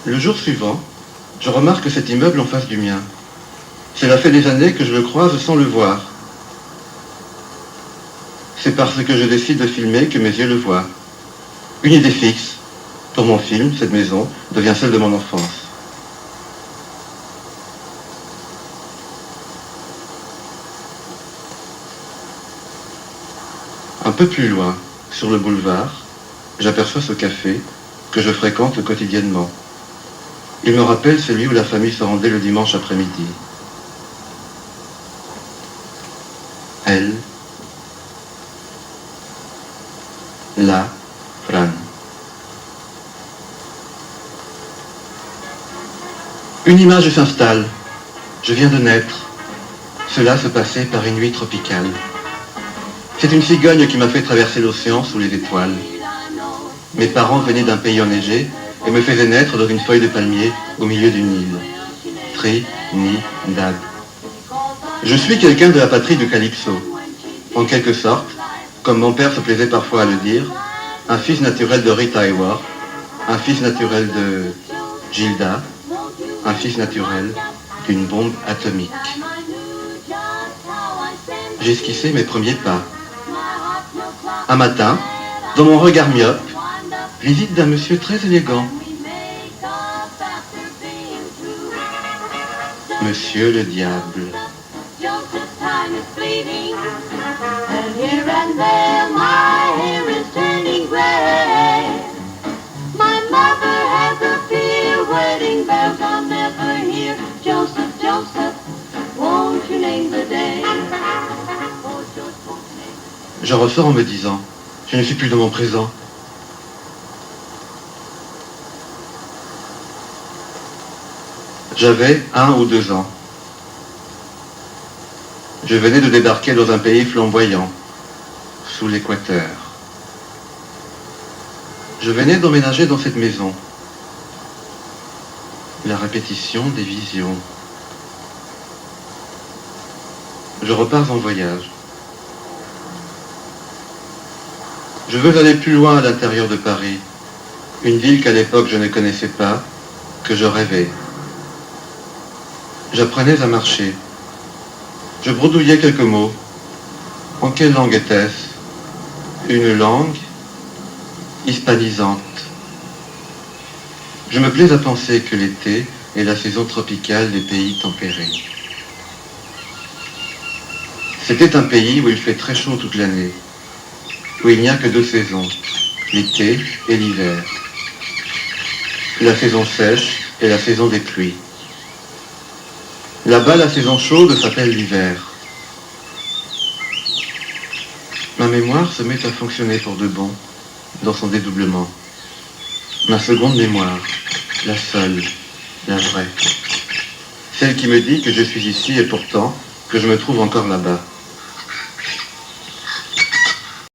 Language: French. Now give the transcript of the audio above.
Le jour suivant, je remarque cet immeuble en face du mien. Cela fait des années que je le croise sans le voir. C'est parce que je décide de filmer que mes yeux le voient. Une idée fixe. Pour mon film, cette maison devient celle de mon enfance. Un peu plus loin, sur le boulevard, j'aperçois ce café que je fréquente quotidiennement. Il me rappelle celui où la famille se rendait le dimanche après-midi. Elle, la, Fran. Une image s'installe. Je viens de naître. Cela se passait par une nuit tropicale. C'est une cigogne qui m'a fait traverser l'océan sous les étoiles. Mes parents venaient d'un pays enneigé et me faisaient naître dans une feuille de palmier au milieu d'une île. Trinidad. Je suis quelqu'un de la patrie du Calypso. En quelque sorte, comme mon père se plaisait parfois à le dire, un fils naturel de Rita Hayworth, un fils naturel de Gilda, un fils naturel d'une bombe atomique. J'esquissais mes premiers pas. Un matin, dans mon regard myope, visite d'un monsieur très élégant. Monsieur le diable. Je ressors en me disant, je ne suis plus dans mon présent. J'avais 1 ou 2 ans. Je venais de débarquer dans un pays flamboyant, sous l'équateur. Je venais d'emménager dans cette maison. La répétition des visions. Je repars en voyage. Je veux aller plus loin à l'intérieur de Paris, une ville qu'à l'époque je ne connaissais pas, que je rêvais. J'apprenais à marcher. Je bredouillais quelques mots. En quelle langue était-ce? Une langue hispanisante. Je me plais à penser que l'été est la saison tropicale des pays tempérés. C'était un pays où il fait très chaud toute l'année, où il n'y a que 2 saisons, l'été et l'hiver. La saison sèche et la saison des pluies. Là-bas, la saison chaude s'appelle l'hiver. Ma mémoire se met à fonctionner pour de bon, dans son dédoublement. Ma seconde mémoire, la seule, la vraie. Celle qui me dit que je suis ici et pourtant que je me trouve encore là-bas.